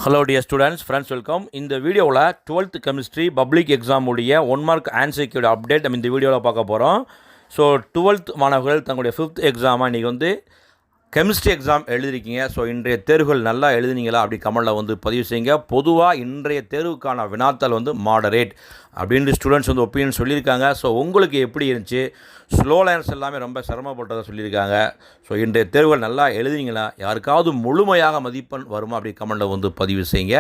Hello dear students, friends, welcome. இந்த வீடியோவில் 12th chemistry public exam உடைய 1 மார்க் ஆன்சர்க்கோட அப்டேட் நம்ம இந்த வீடியோவில் பார்க்க போகிறோம். ஸோ 12th மாணவர்கள் தங்களுடைய 5th எக்ஸாமாக இன்றைக்கி கெமிஸ்ட்ரி எக்ஸாம் எழுதிருக்கீங்க. ஸோ இன்றைய தேர்வுகள் நல்லா எழுதுனீங்களா அப்படி கமெண்டில் பதிவு செய்யுங்க. பொதுவாக இன்றைய தேர்வுக்கான வினாத்தாள் மாடரேட் அப்படின்ட்டு ஸ்டூடெண்ட்ஸ் ஒப்பீனியன் சொல்லியிருக்காங்க. ஸோ உங்களுக்கு எப்படி இருந்துச்சு? ஸ்லோ லைன்ஸ் எல்லாமே ரொம்ப சிரமப்பட்டதாக சொல்லியிருக்காங்க. ஸோ இன்றைய தேர்வுகள் நல்லா எழுதுனீங்களா? யாருக்காவது முழுமையாக மதிப்பெண் வருமா அப்படி கமெண்டில் பதிவு செய்யுங்க.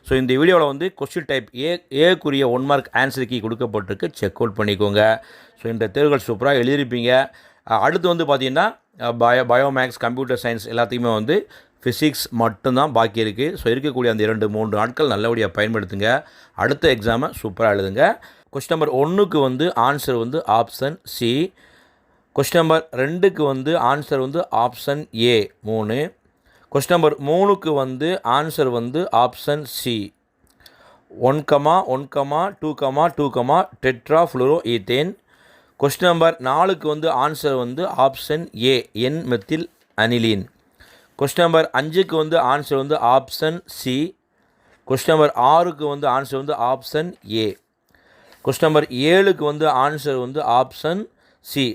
ஸோ இந்த வீடியோவில் கொஸ்டின் டைப் ஏக்குரிய 1 மார்க் ஆன்சர் கீ கொடுக்கப்பட்டிருக்கு, செக் அவுட் பண்ணிக்கோங்க. ஸோ இன்றைய தேர்வுகள் சூப்பராக எழுதியிருப்பீங்க. அடுத்து பார்த்தீங்கன்னா பயோமேக்ஸ், கம்ப்யூட்டர் சயின்ஸ் எல்லாத்தையுமே ஃபிசிக்ஸ் மட்டும்தான் பாக்கி இருக்குது. ஸோ இருக்கக்கூடிய அந்த 2-3 நாட்கள் நல்லபடியாக பயன்படுத்துங்க. அடுத்த எக்ஸாமை சூப்பராக எழுதுங்க. கொஸ்டின் நம்பர் 1க்கு answer option C. Question number 2க்கு answer option A 3. Question number 3க்கு answer option C 1,1,2,2, tetrafluoroethane. Question number 4க்கு answer option A N methyl aniline. Question number 5க்கு answer option C. Question number 6க்கு answer option A. Question number 7க்கு answer option C,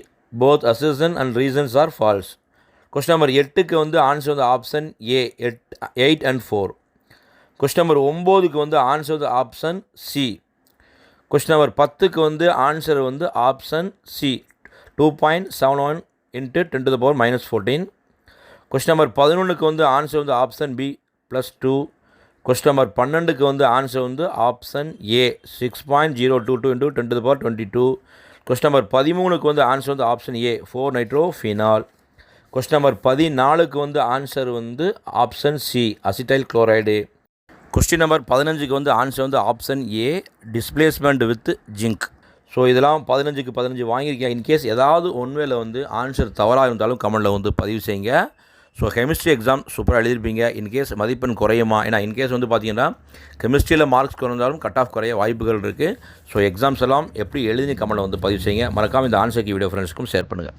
both assertion and reasons are false. Question number 8க்கு answer option A 8 and 4. Question number 9க்கு answer option C. Question number 10க்கு answer option C 2.71 × 10⁻⁻14. Question number 11க்கு answer option B +2. Question number 12க்கு answer option A 6.022 × 10⁻22. Question number 13க்கு answer option A four nitrophenol. Question number 14க்கு answer option C acetyl chloride. Question number 15க்கு answer option A displacement with zinc. So இதெல்லாம் 15க்கு 15 வாங்கியிருக்கேன். In case ஏதாவது ஒன்வேல answer தவறாக இருந்தாலும் கமெண்டில் பதிவு செய்யுங்க. ஸோ கெமிஸ்ட்ரி எக்ஸாம் சூப்பராக எழுதியிருப்பீங்க. இன்கேஸ் மதிப்பெண் குறையுமா? ஏன்னா இன்கேஸ் பார்த்தீங்கன்னா கெமிஸ்ட்ரியில் மார்க்ஸ் குறைந்தாலும் கட் ஆஃப் குறைய வாய்ப்புகள் இருக்குது. ஸோ எக்ஸாம்ஸ் எல்லாம் எப்படி எழுதி கமெண்டில் பதிவு செய்யுங்க. மறக்காமல் இந்த ஆன்சர் கீ வீடியோ ஃப்ரெண்ட்ஸ்க்கும் ஷேர் பண்ணுங்கள்.